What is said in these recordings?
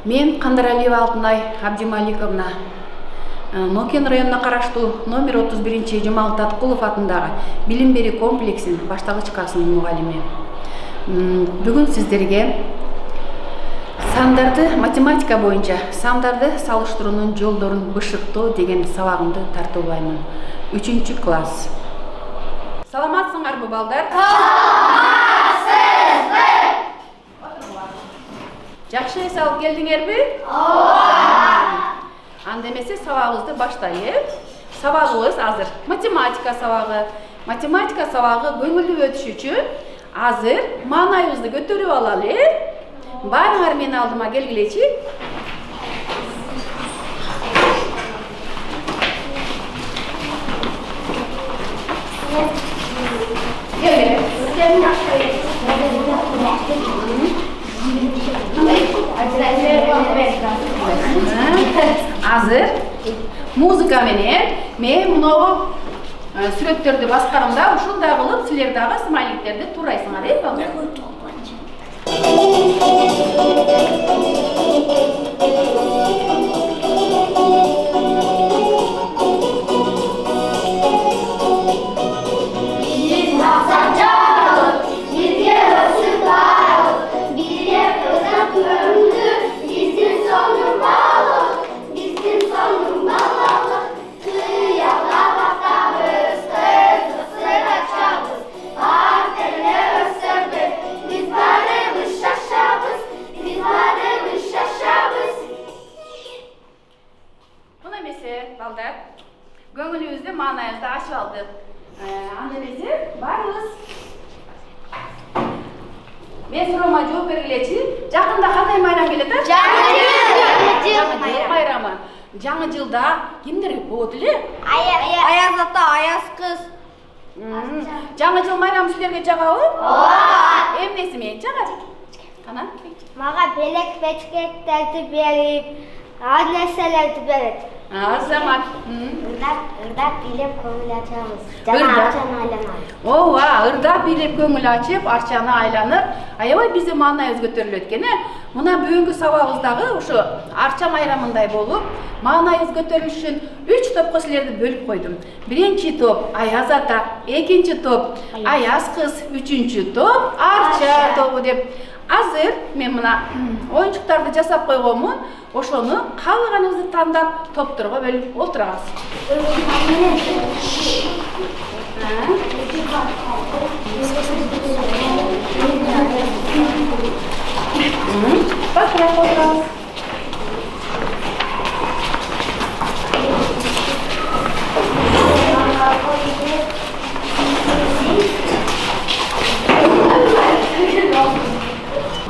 Мен Кандаралиева Алтынай Абдималиковна. Нокен районуна караштуу номер 31 Жумал Таткулов атындагы билим берүү комплексинин баштагыч классынын мугалими. Бүгүн сиздерге сандарды математика боюнча сандарды салыштыруунун жолдорун бышыктоо деген сабагымды тартуулаймын. 3-класс. Саламатсыңарбы, балдар? Жакшы эс алып келдиңерби? Анда эмесе сабагыбызды баштайлы. Сабагыбыз азыр математика сабагы. Математика сабагы көңүлдүү өтүш үчүн азыр маанайыбызды көтөрүп алалы. Баарыңар менин алдыма келгилечи. Азыр музыка менен мен мынау сүрөттөрдү баскарымда ушундай кылып силер дагы смайликтерди туурайсыңар, балдар, көңүлүбүздү маанайыбызды ачып алдык. Анда эмесе барыбыз мен суроома жооп бергилечи. Жакында кандай майрам келет? Жаңы жыл майрамы. Жаңы жылда кимдер болот эле? Аяз ата, Аяз кыз. Жаңы жыл майрамы силерге жагабы? Ооба. Эмнеси менен жагат? Кана? Мага белек печкектерди берип, ар нерселерди берет. Азамат. Ырдап бийлеп көңүл ачабыз. Жана арчаны айланабыз. Ооба, ырдап бийлеп көңүл ачып, арчаны айланып, аябай биздин маанайыбыз көтөрүлөт экен. Мына бүгүнкү сабагыбыздагы ушу арча майрамындай болуп, маанайыбыз көтөрүлүш үчүн 3 топко силерди бөлүп койдум. Биринчи топ Аяз ата, экинчи топ Аяз кыз, үчүнчү топ арча тобу деп. Азыр мен мына оюнчуктарды жасап койгонмун. Ошону каалаганыңызды тандап топторго бөлүп отурабыз. Бакырак отурабыз.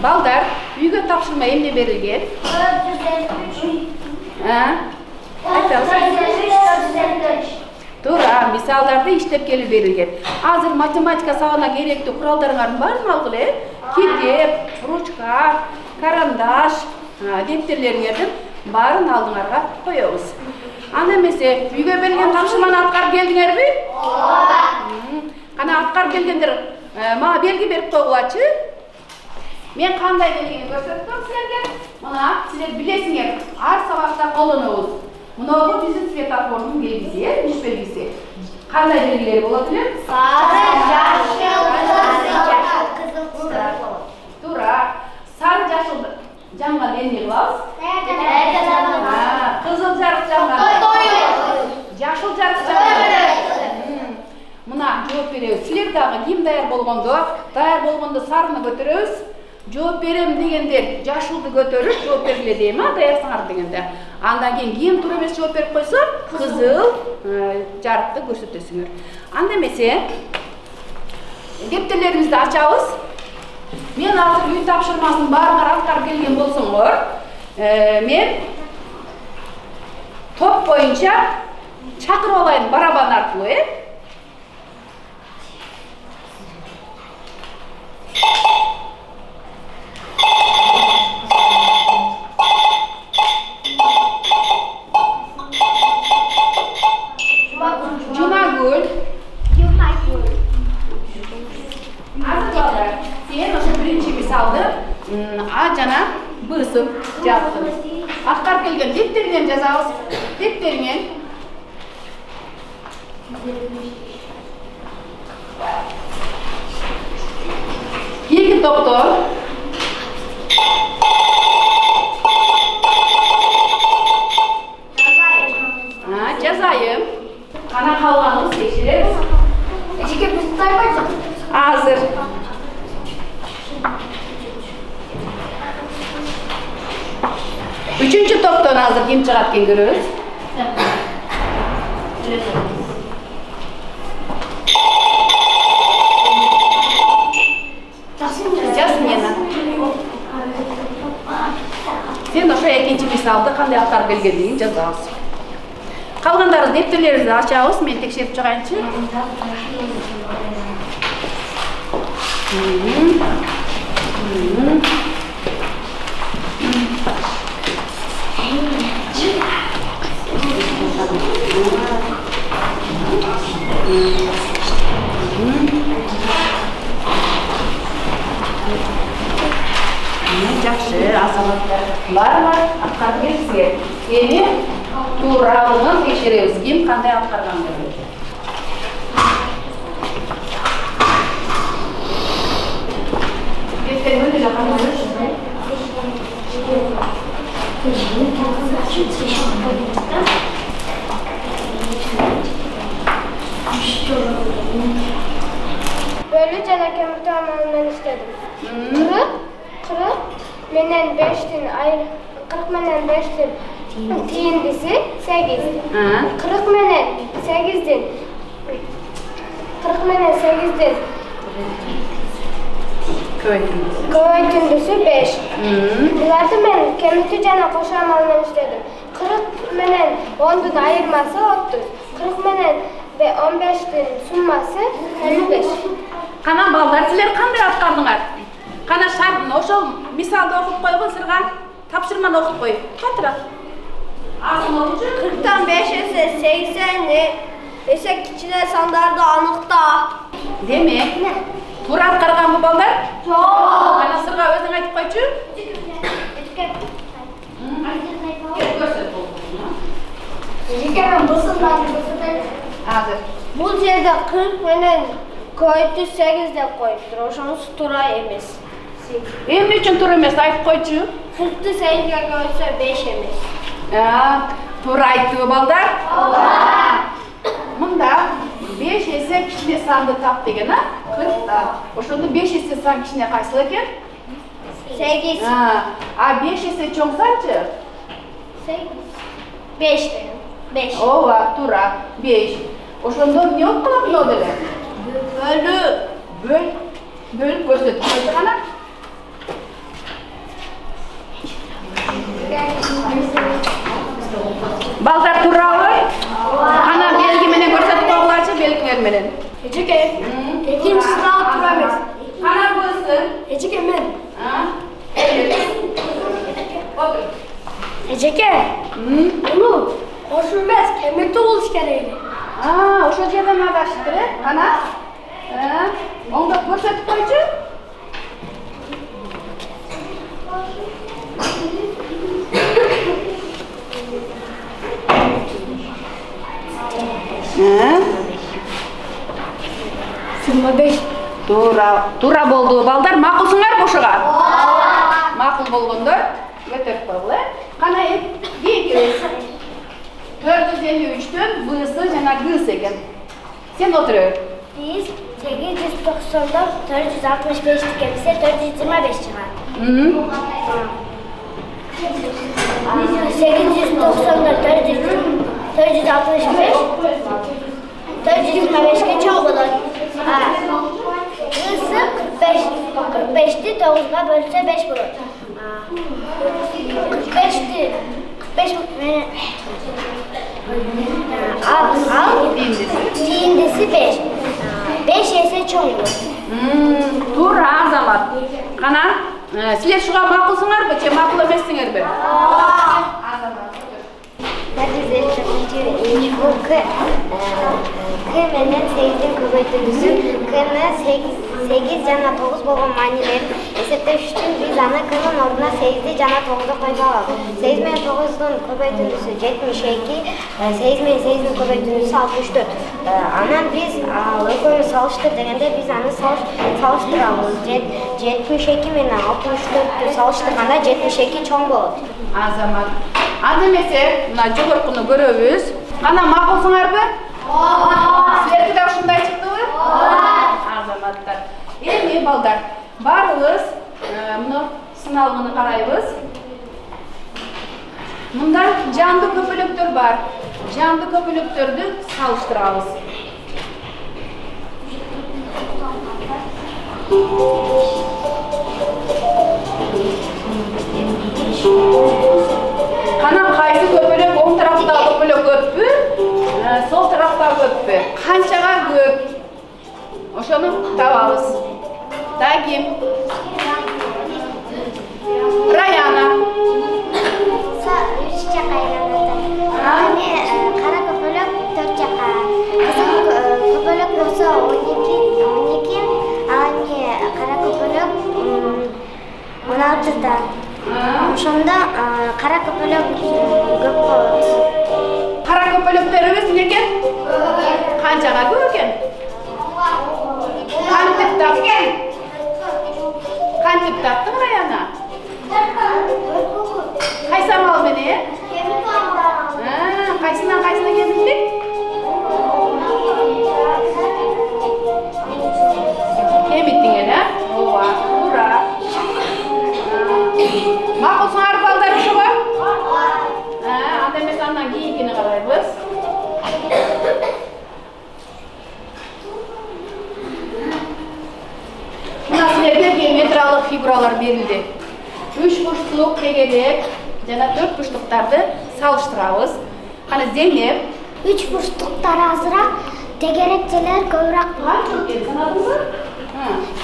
Балдар, үйгө тапшырма эмне берилген? 453. Туура, мисалдарды иштеп келип берилген. Азыр математика сабагына керектүү куралдарыңардын баарын алгыла. Китеп, ручка, карандаш, дептерлериңердин баарын алдыңарга коебуз. Анда эмесе үйгө берилген тапшырманы аткарып келдиңерби? Ооба. Кана аткарып келгендер мага белги берип койгулачы. Мен кандай белгини көрсөттүм силерге? Мына силер билесиңер, ар сабакта колдонобуз. Мынау биздин светофордун белгиси, иш белгиси. Кандай белгилер болот эле? Сары, жашыл, кызыл болот. Туура. Сары, жашыл жанган эмне кылабыз? Кызыл жарык жанган. Жашыл жарык жанган. Мына жооп беребиз. Силер дагы ким даяр болгондо сарыны көтөрөбүз. Жооп берем дегенде жашылды көтөрүп жооп бергиле дейм, даярсыңар дегенде. Андан кийин ким туура эмес жооп берип койсо, кызыл жарыкты көрсөтөсүңөр. Анда эмесе дептерлерибизди ачабыз. Мен азыр үй тапшырмасын баарыңар аткарып келген болсоңор, мен топ боюнча чакырып алайын барабан аркылуу, Жумагүл. Азыр балдар, сен ошо биринчи мисалды А жана Б-сын жаз. Atkar kelgen defterinden жазабыз. Defterinden. İki doktor. Жазайым. Қана қалғанын секшіреміз. Ечеке біз тайбайсың. Азыр. Üçüncü топтон азыр ким чыгат экен көрөбүз. Жасмина. Сен ошо экинчи мисалды кандай аткарып келгендигин жазабыз. Калгандары дептерлерибизди ачабыз, мен текшерип чыгайынчы. Жакшы, азаматтар. Бар, аткарып келсиңер. Эми тууралыгын текшеребиз. Ким кандай аткарган деп. Böyle canakemlik tamamını istedim. 40 menen 5'tin ayrı 40 menen 5'tin tiyindisi 8. 40 menen 8'din 40 menen 8'din Köytündüsü 5. Bulardı men kemikli jana koşamalını istedim. 40 menen 10'dun ayırması 30. 40 menen ve 15'tin summası 55. Kana balдар, sizler kандай аткардыңар? Kana şartını, oşol misalda okup koygun sırga, tapşırmanı okup koy. Katıra. Ağzını okucu. 40'tan 5'e 80'di. Ese kiçine sandarda anıkta. Demek, Tuğra atkargan bu balдар? Yok. Kana sırga özün aytıp koyçu? Ejike'nin bısından Hazır. Bu yerde 40 menen koydu 8 de koyuptur. Oşonun Tuğra emes. Emne üçün Tuğra emes aytıp koyçu? 40'tı 8'e koysa 5 emes. Tuğra ayttığı balдар? Mında 5 есе кичине санды тап деген, 40'ta. Oşonda 5 есе сан кичине кайсыл экен? 8. 5 есе чоң санчы? 8. 5 dedim. 5. Ova, Tuğra, 5. Oşonda ne okulam ne oldu? Bölüp gösterdik. Koydu kana? Balдар Tuğra'lı? Kana belgi menen gösterdik oğulaçı, belgiler menen. Ejike. İkinci sıra Tuğra emes. Kana bölsün. Ejike men. Evet. Otur. Ejike. Onu hoşulmaz. Kemikte oluş gereği. Oşo жерден adaştır, kana? Onda gösterdik koyçu? Sırma 5. Тура болду балдар, макулсуңар бошуга? Макул болгондор көтөрүп койгула. Кана кийгибиз 453'tөн бысы жана гыс экен. Сен отур. Biz 890'dan 465 dikemizse 425 çıkar. 890'dan 465 425'e çok olur. Isı 45'ti 9'a bölse 5 bulur. 45'ti 45 al tiyindisi 5. 5 ise çok olur. Тура азамат. Кана, силер шуга макулсуңарбы, же макул эмессиңерби? K menen 8'in көбөйтүндүсү K'ны 8 жана 9 болгон маанилерин есептеш үчүн биз аныкынын ордуна 8'di жана 9'du койуп алабыз. 8 менен 9'дун көбөйтүндүсү 72, 8 менен 8'дин көбөйтүндүсү 64. Анан биз экөөнү салыштыр дегенде биз аны салыштырабыз. 72 менен 64'тү салыштырганда 72 чоң болот. Азамат. Анда эмесе, мына жогоркуну көрөбүз. Кана макулсуңарбы? Силерге да ушундай чыктыбы? Азаматтар. Эми балдар, барыбыз мына сыналгыны карайбыз. Мында жанды көпөлөктөр бар. Жанды көпөлөктөрдү салыштырабыз. Кана кайсы көпөлөк оң тараптагы көпөлөк көппү? Сол тараптагы көппү? Канчага көп? Ошону табабыз. Дагим. Раяна. 3 жака айланат. Аны кара көпөлөк 4 жака. Кызыл көпөлөк болсо 12, аны кара көпөлөк 16 да. Ошондо кара көпөлөк көп болот. Кара көпөлөктөрүбүз некен? Канчага көп экен? Кантип таптың? Кантип таптың, Раяна? Кайсы амал менен? Кайсынан кайсына кемиттик? Кемиттиң эле? Ооба, туура. Макулсуңар балдар ошого? Анда эмесе андан кийинкини карайбыз. Мына силерге геометриялык фигуралар берилди. 3 бурчтук тегерек жана 4 бурчтуктарды салыштырабыз. Кана Зейнеп, 3 бурчтуктар азыраак, тегерекчелер көбүрөөк болот. санадыңбы?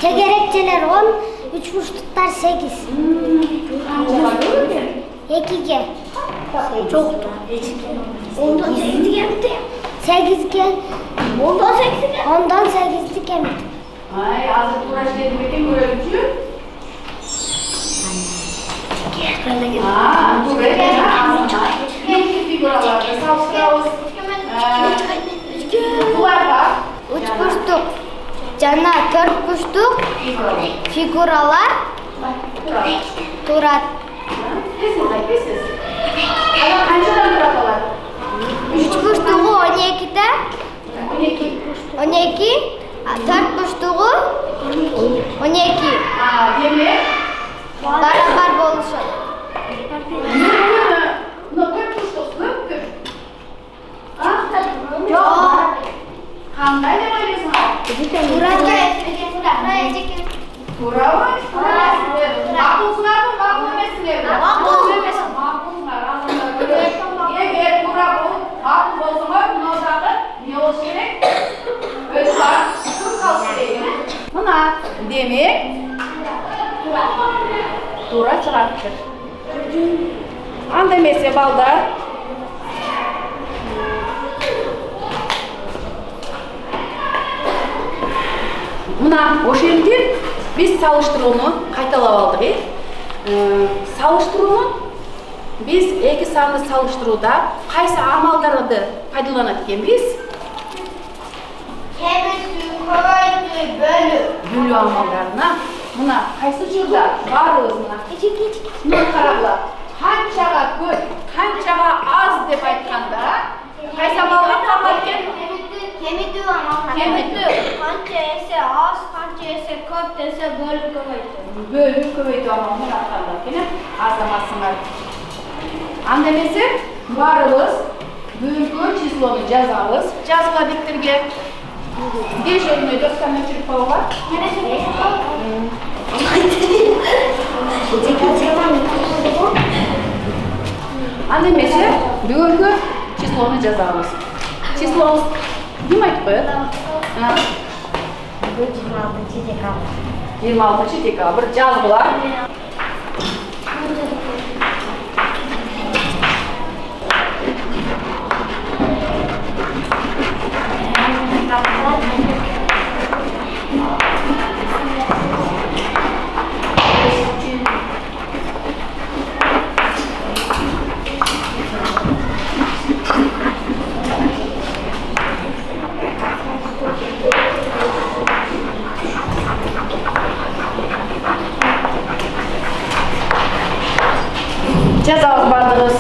Тегерекчелер 10, 3 бурчтуктар 8. Канчага көп экен? 2ге. Жокту. 10дон 8 кемди. 8ге. 10дон 8ге. 10дон 8'di кемди. Ay, azıcık uğraştırdım ekim görüntü. Buraya ne figuralarda salıştırıyoruz. Bunlar var. 3 burçtuk. Jana 4 burçtuk. Figuralar turат. Pesiz. Ama kaçadan turatalar? 3 burçtuğu 12'de. 12. 4 burçtuğu 12. Demek. Barabar boluşur. No 4 burçtuk, köp. Yok. Qanday deb o'ylaysan? To'g'ri mı? Ma'qulsizlarmi, ma'qul emassizlarmi? Ma'qul emas. Ma'qulsizlar. Agar to'g'ri ma'qul bo'lsa, munosabat ne bo'lishi kerak? O'zlar tur qolishi kerak. Mana, demak, to'g'ri chiqibdi. Anda emese balдар. Мына ошо жерде биз салыштырууну кайталап алдык. Салыштырууну биз эки санды салыштырууда кайсы амалдарды пайдаланат экенбиз? Бөлүү амалдарына. Мына кайсы журда барыбыз мына. Мына карагыла. Канчага көп, канчага аз деп айтканда кайсы амалга калат экен? Кемитүү амалдар. Кемитүү. Канча эсе аз, канча эсе көп десе бөлүп көбөйтүү. Бөлүп көбөйтүү амалын атканда экен, азаматсыңар. Анда эмесе барыбыз бөлгө числону жазабыз. Жазгыладиктерге дежурный досканы өчүрүп коюуга. Анда эмесе бөлгө числону жазабыз. Числоңуз ким айтып коет? 26 декабрь жазгыла. Жазабыз бардығыз.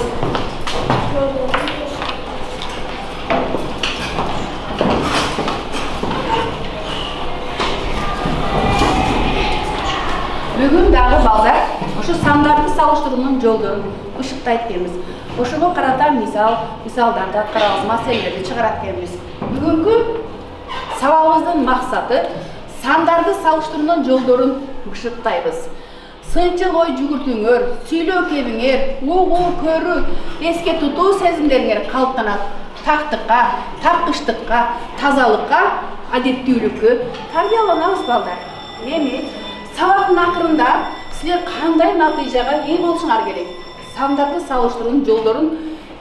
Бүгін дағы балдар, ошу сандарды салыштырудың жолдарын ышықтайт дейміз. Ошого карата мисалдарды аткарабыз, маселелерди чыгарат дейміз. Бүгүнкү сабагыбыздын максаты сандарды салыштырудун жолдорун ышыктайбыз. Сынчыл ой жүгүртүүңөр, сүйлөө кебиңер, угуу, көрүү, эске тутуу сезимдериңер калыптанат. Тактыкка, тапкычтыкка, тазалыкка, адептүүлүккө тарбияланабыз балдар. Эми сабактын акырында силер кандай натыйжага ээ болушуңар керек? Сандарды салыштыруунун жолдорун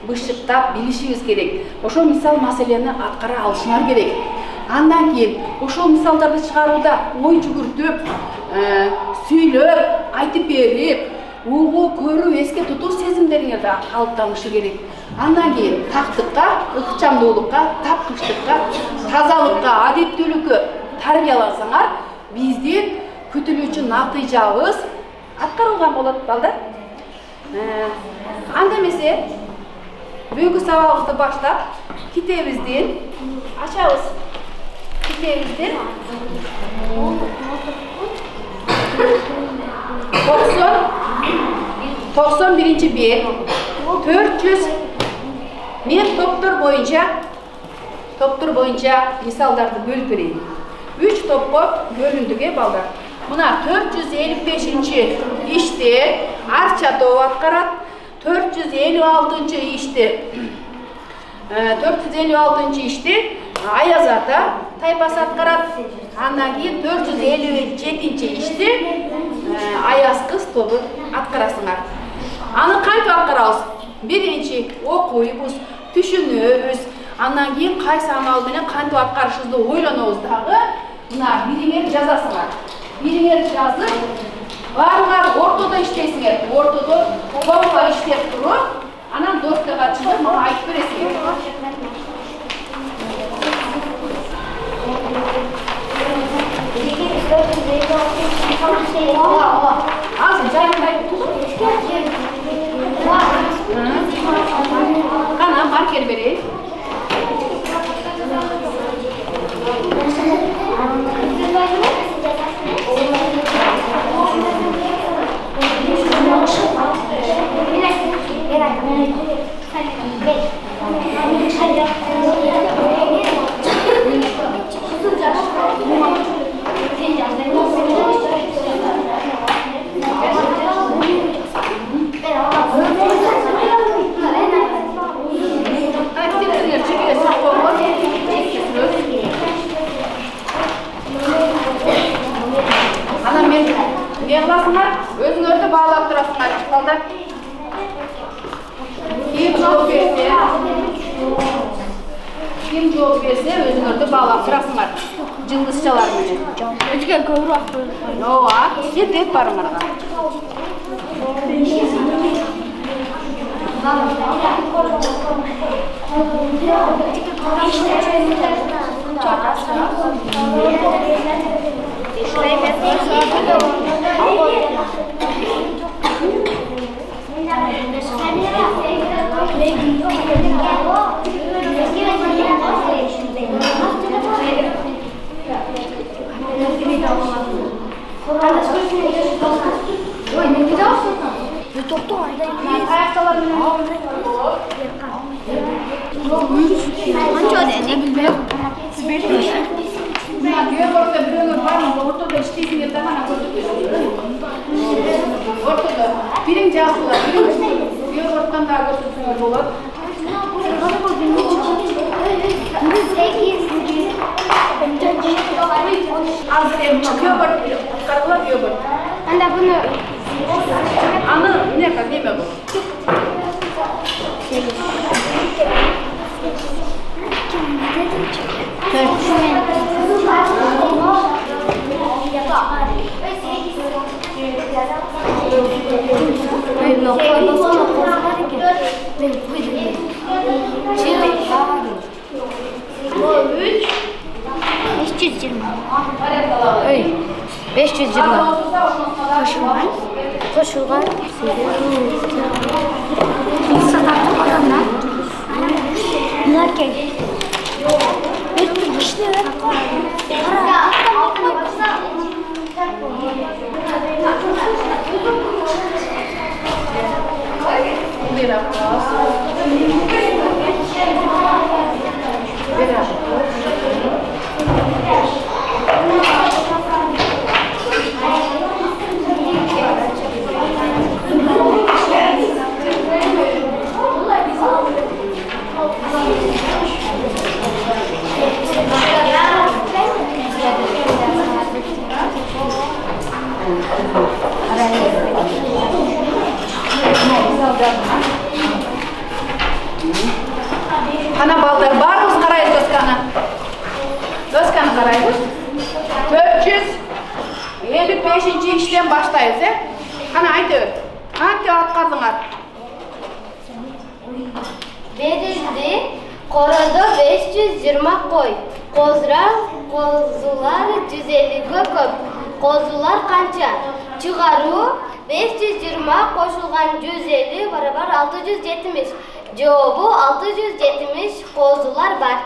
бышыктап билишиңиз керек. Ошол мисал маселени аткара алышыңар керек. Андан кийин ошол мисалдарды чыгарууда ой жүгүртүп, сүйлөп, айтып берип, угуу, көрүү, эске тутуу сезимдериңерди калыптанышы керек. Андан кийин тактыкка, ыкчамдуулукка, тапкычтыкка, тазалыкка, адептүүлүккө тарбиялансаңар, биздин күтүлүүчү натыйжабыз аткарылган болот балдар. Анда эмесе бүгүнкү сабагыбызды баштап китебиздин ачабыз. Китебиздин 91-ci bel 400 мен топтор боюнча мисалдарды бөлүп берейин. 3 топко бөлүндүгө балдар. Мына 455-ci иште Арча тобу аткарат. 456-cı иште 456-cı иште Аяз ата тайпасы аткарат. Андан кийин 457-cı иште Аяз кыз тобу аткарасыңар. Аны кантип аткарабыз? Биринчи окуйбуз, түшүнөбүз. Андан кийин кайсы амал менен кантип аткарышыбызды ойлонобуз дагы. Мына бириңер жазасыңар. Бириңер жазып, баарыңар ортодо иштейсиңер. Ортодо топко иштеп туруп, анан доскага чыгып мага айтып бересиңер. Азыр жайында Кана маркер берейин. Yığlasınlar, özünüzü bağlap durasınlar. Balдар. Kim cevap verse özünüzü bağlap durasınlar. Cıldızçalar mene. Özge kövrü aktarır. Yoğa, jet barınlarga. Birim cevaplar, bir ortadan daha götürsünler olur. Az ev çıkıyor var, karılar diyor var. Anda bunu Anı ne kadar değil mi bu? Koşulgan. Buyurun. Ana balдар barımız karayız Özkan'a. Özkan'ı karayız. 455. işten başlayız. Ana aydı. Hangi atkardınlar? Verildi. Korada 520 koy. Kozular 150 köp. Kozular kança? Çıgaru 520 koşulgan 150 barabar 670. Cevabı 670 kozular var.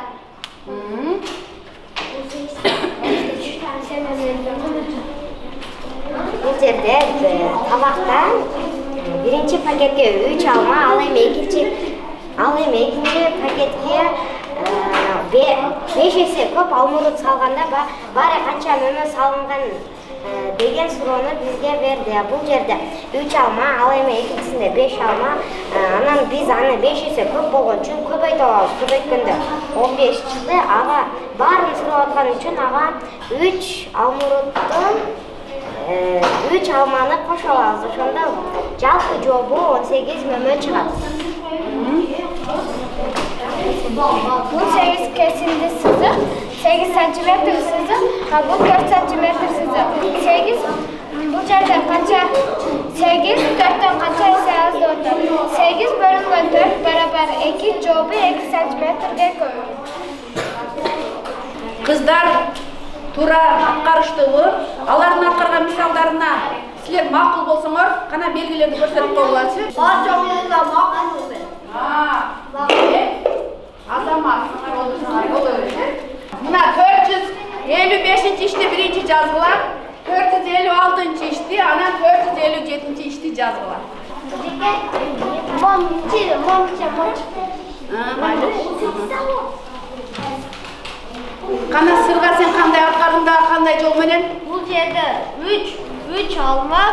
Bu yerde tabaktan birinci paketke 3 alma, alayım ikinci paketke 5 есе көп алмұрт салғанда бары қанша мөмө салынған деген суроону бизге берди. Бул жерде 3 алма, ал эми экинчисинде 5 алма, анан биз аны 5 есе көп болгон үчүн көбөйтүп алабыз. Көбөйткөндө 15 чыкты. Ага баарын сурап аткан үчүн ага 3 алмурттун 3 алманы кошуп алабыз. Ошондо жалпы жообу 18 мөмө чыгат. Bu 8 kesildi sızık, 8 santimetre sızık, bu 4 santimetre sızık. 8 bu yerde kaça? 8 4'ten kaça ise yazdı orada. 8 bölünme 4 beraber 2 cevabı 2 santimetreye koyuyor. Kızlar тура аткарыштыбы? Алардын аткарган мисалдарына силер макул болсоңор, кана белгилерди көрсөтүп койгулачы. Бар жоғында makul ben. Азамат, мына 455 ишти биринчи жазгыла, 456 ишти, анан 457 ишти жазгыла. Кана сырга сен кандай аткардың кандай жол менен? Бул жерде 3 alma,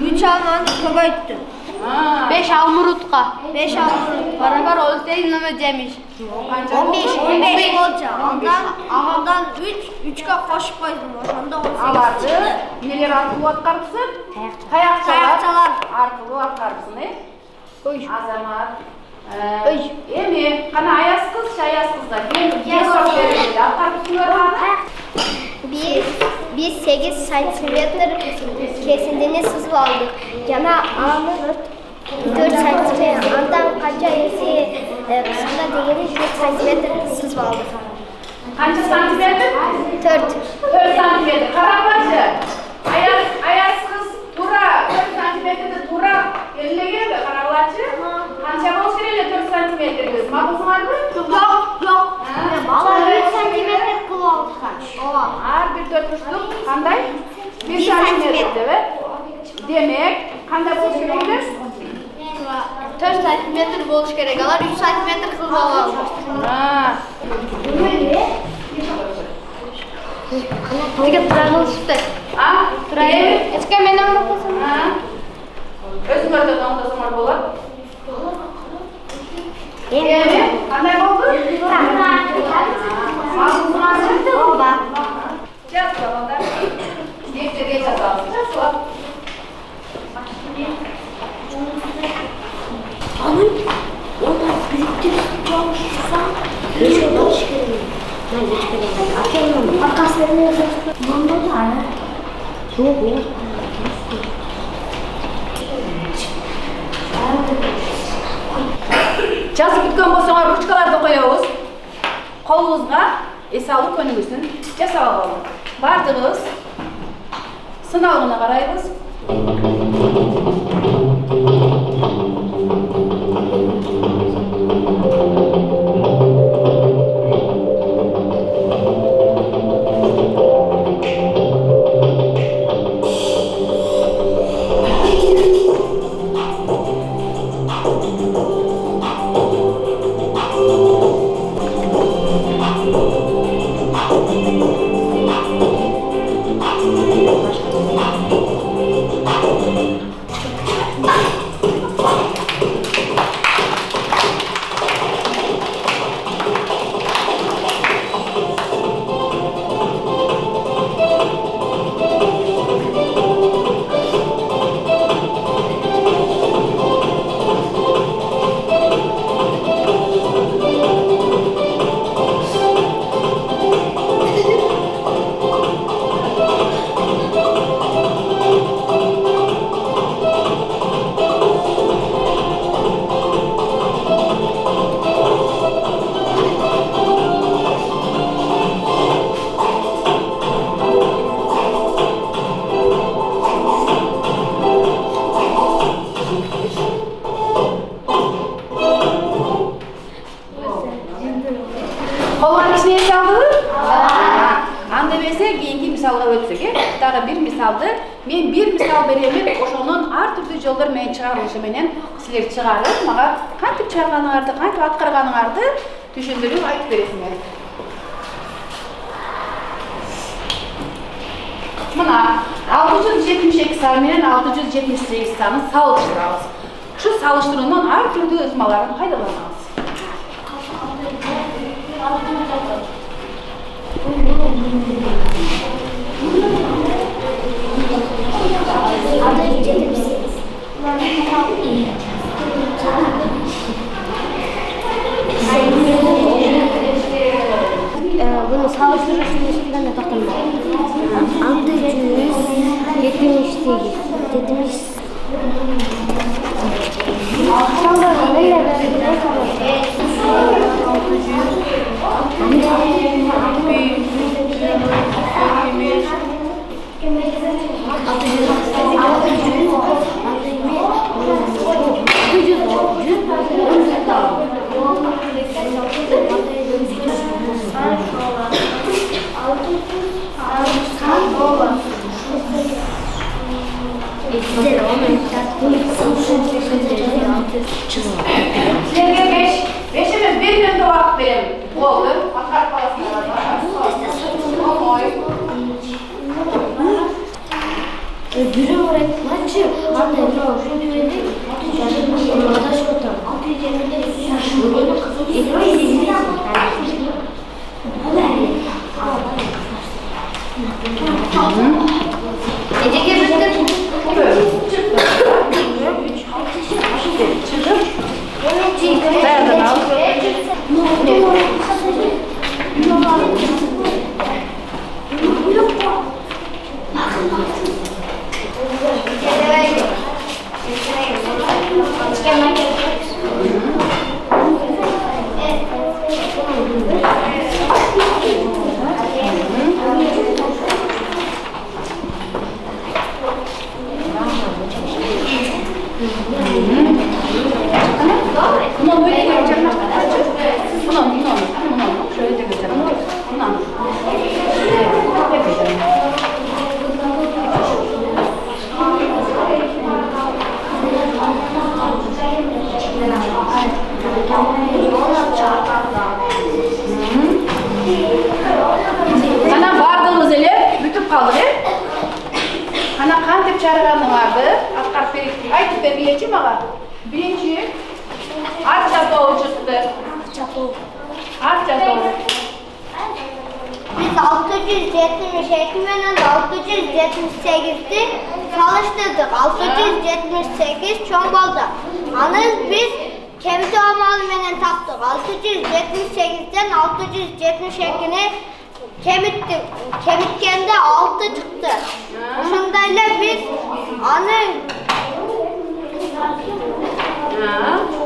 3 almаны көбөйттүм. 5 almurutqa. 5 almurut barabar 18 nömö jemiş. 15 bolça. Ondan 3'e koşup koydum. Oşonda 18. Аларды нелер аркылуу аткарыпсың? Таякчалар аркылуу аткарыпсың, Азамат. Эми кана аяз кыздар, аткарыпсыңар. Biz 8 santimetre kesindiğini sızıp aldık. Yana ağını 4 santimetre. Ondan kaça esi kısımda değilmiş 4 santimetre sızıp aldık. Kaç santimetre? 4. 4 santimetre. Karabacı. Ayaz kız tura 4 santimetrede tura elleyen mi karabacı? Kança boş vereyle 4 santimetre kız. Mağdusun mı? Yok. Ama 3 santimetre kıl aldık. Her bir 4 buçuk kanday? 1 santimetre evet. Demek kanday boş vereyle? 4 santimetre boluş gerek alar, 3 santimetre kıl alır. Hadi turalım süper. Turayım. Eski menen bakasın. Özüngörde ondasыңар болот. Кандай болду? Оба. Жаз балдар. Дефтерге жазабыз. Жазып. Анын онда бириктирип жабышсаң, нече болуш керек? Мен ешкімнен акелмем. Arkasını yazıyorsun. Мында да. Жок. Жазып бүткөн болсоңор ручкаларды коебуз. Колуңузга эс алуу көнүгүүсүн жасап алалы. Бардыгыбыз сыналгына карайбыз. Дағы bir misalды, мен bir misal беремін, ошонун ар түрдүү жолдор менен чыгарылышы менен силер чыгарып, мага кантип чыгарганыңарды, кантип аткарганыңарды түшүндүрүп айтып бересиңер. Мына 672 сан менен 678 санын салыштырабыз. Ушу салыштыруунун ар түрдүү ызмаларын пайдаланабыз. Bunu salıştırırsın üstünden de bakalım. 678. Beşimiz bir günde vakit verelim. Oldu. Akar parasına var. Biri öğretmenci, anne ne şunu verdik, orada şu otur. Gece girmiştim. Dayanın al. Bunu böyle göreceğim. Bunu şöyle de göreceğim. Ana bardığımız ele bütüp kaldı. Ana kantip çağırganı vardı. Atkar perikti. Aytıp bergileci mi ağa? Birinci Arça doğu çıktı. Arça doğu. Biz 672 ile 678'i çalıştırdık. 678 çok oldu. Anız biz kemik olmalı menen taptık. 678'den 672'ni kemitkende 6 çıktı. Şundayla biz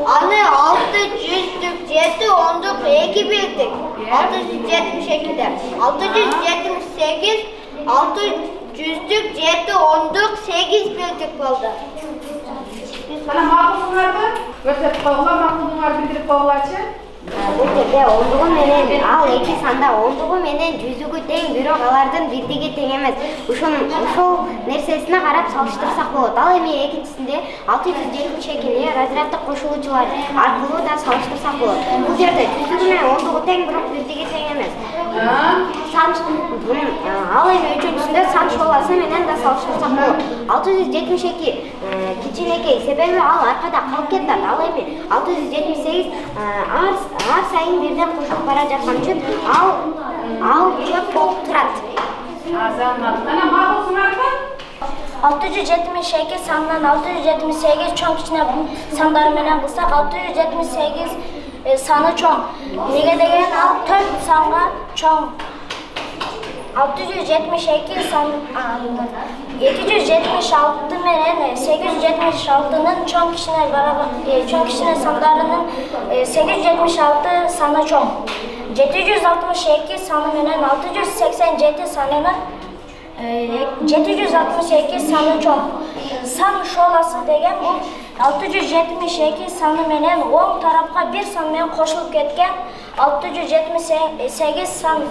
anı 600'lük 10'luk 2 bildik. 672'de. 678 600'lük 10'luk 8 bildik oldu. Sana maklum var mı? Ötep kovla maklum var bildirip kovlaçı. Бул жерде ондугу менен ал эки санда ондугу менен жүзүгү тең, бирок алардын бирдиги тең эмес. Ошол нерсесине карап салыштырсак болот. Ал эми экинчисинде 672-ни разряддык кошулуучулар аркылуу да салыштырсак болот. Бул жерде жүзүгү менен ондугу тең, бирок бирдиги тең эмес. Ал эми үчүнчүсүндө сан шкаласы менен да салыштырсак болот. 672 кичинекей, себеби ал аркада калып кетет. Ал эми 678 ар сайын бирден кошулуп бара жаткан үчүн ал чөп болуп турат. Азамат, ana ma'qul sunarmi? 672 санынан 678 чоң кичине сандар менен кылсак 678 саны чоң. Неге деген ал 4 санга чоң. 672 сан 276 менен 876-нын чоң кичине сандарынын 876 саны чоң. 762 саны менен 687 санынын 762 саны чоң. Сан шоласы деген бул 672 саны менен оң тарапка бир сан менен кошулуп кеткен 678 сан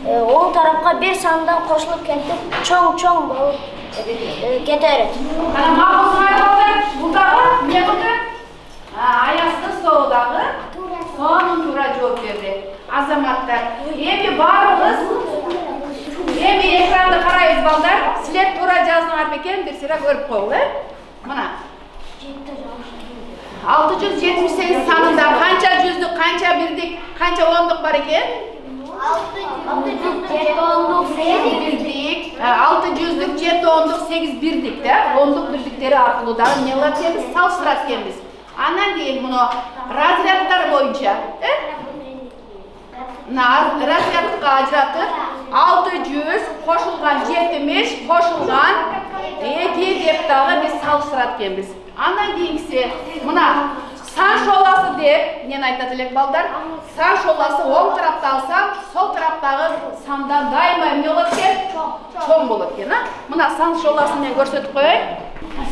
оң тарапка бир сандан кошулуп кетип чоң болуп кете берет. Ana ma'qul sunarmi? Buldagы эмне кылды? Аязды соодагы сонун туура жооп берди. Азаматтар, эми баарыбыз эми экранды карайбыз балдар. Силер туура жаздыңар бекен, бир сыйра көрүп койгула. Мына 678 санында канча жүздүк, канча бирдик, канча ондук бар экен? 6 ондук 8 бирдик, 6 жүздүк 7 ондук 8 бирдик да, ондук бирдиктери аркылуу да эмне кылат экенбиз, салыштырат экенбиз. Андан кийин муну разряддар боюнча, разрядка ажыратып 600 кошулган 70 кошулган 2 деп дагы биз салыштырат экенбиз. Андан кийинкиси мына сан шоласы деп эмнени айтат элек балдар? Сан шоласы оң тарапта алсам, сол тараптагы сандан дайыма эмне болот экен? Чоң болот экен, а? Мына сан шоласын мен көрсөтүп коеюн.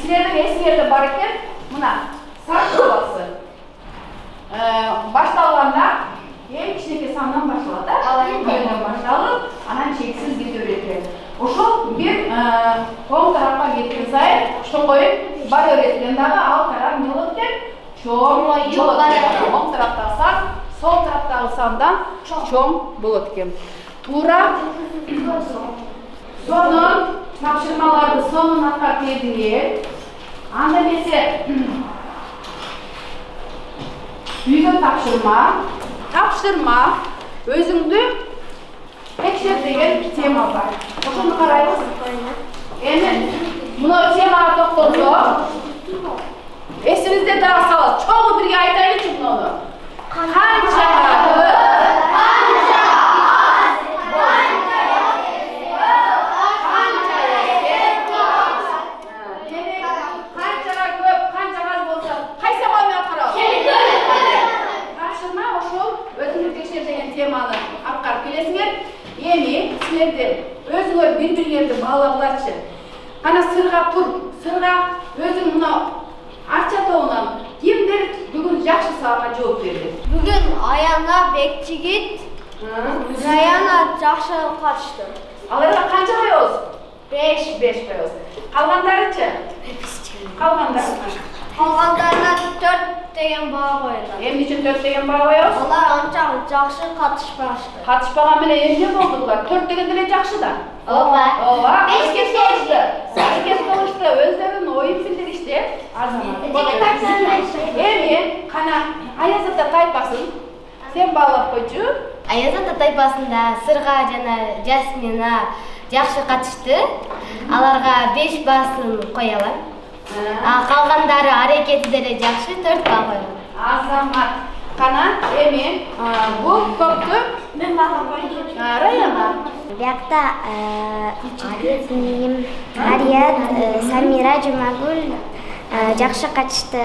Силердин эсиңерде бар экен. Мына сан шоласы. Башталганда эң кичинекей сандан башталат, а? Көйдөн башталып, анан чексиз кете берет экен. Ошол бир оң тарапка кеткен сайын чоңоюп бара берет экен дагы, ал тарап эмне болот экен? Чоң болот экен. Оң тараптагы сан, сол тараптагы сандан чоң болот экен. Туура сонун тапшырмаларды сонун аткарып бердиңер. Анда эмесе үйгө тапшырма өзүңдү текшер деген тема бар. Ошону карайбыз. Эми мына темага токтолсок, эсибизде дагы салат. Чоңу бирге айтайлычы муну. Канча теманы аткарып келесиңер. Эми силердер өзүңөр бири-бириңерди баалаңларчы. Ана сырга тур, сырга өзүң мына арча тобунан кимдер бүгүн жакшы сабакка жооп берди? Бүгүн Аяна Бекчигит, Раяна жакшы катышты. Аларга канча коебуз? 5 коебуз. Калгандарычы? Калгандарына 4 деген баа коюлат. Эмне үчүн 4 деген баа коебуз? Алар анча жакшы катышпашты. Катышпаган менен эмне болду булар? 4 деген деле жакшы да. Ооба. Эске салышты. Өздөрүнүн оюн билдиришти. Эми кана Аяз ата тайпасын сен баалап койчу. Аяз ата тайпасында Сырга жана Жасмина жакшы катышты. Аларга 5 баасын коелат. Калгандары аракети деле жакшы, 4 баа коелат. Азамат кана эми бул көптү мен баалап койчу. Раяна. Биякта Арият, Самира, Жумагүл жакшы катышты.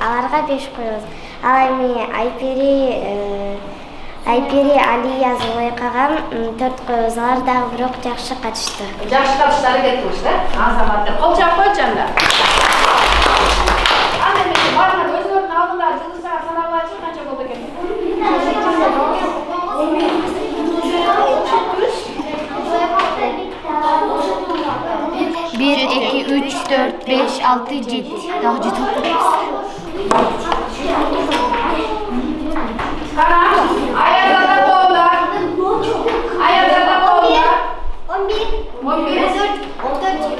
Аларга 5 коебуз. Ал эми Айпери, Алия, Зулайкага 4 коебуз. Алар дагы бирок жакшы катышты. Жакшы катышты, аракет кылышты. Азаматтар кол чап койчу анда. Анда эмес баарыңар өзүңөрдүн алдында жылдышаар санап алачы канча болду экен? 6, 7. Daha juda ko'pmiz. Qara, ayazada qo'llar. Ayazada qo'llar. 11, 11, 14.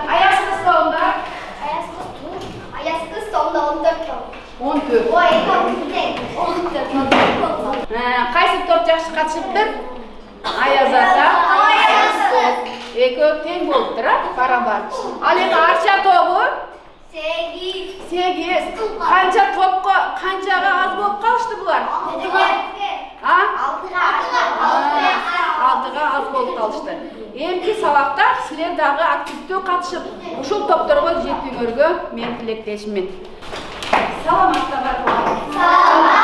Ayaz qız sonda. Ayaz kız sonda 14. 14. O Qaysi top yaxshi qatishibdir? Ayazada. Ekov teng bo'libdir, barabar. Al endi archa to'pi 8. Qancha to'pqa, qanchaga az bo'lib qolishdi bular? Ha? 6ga az bo'lib qolishdi. Endi sabaqda sizlar dag'i aktivda qatnashib, ushul toplarga yetinglarga men tilaktashman. Salomat tabar.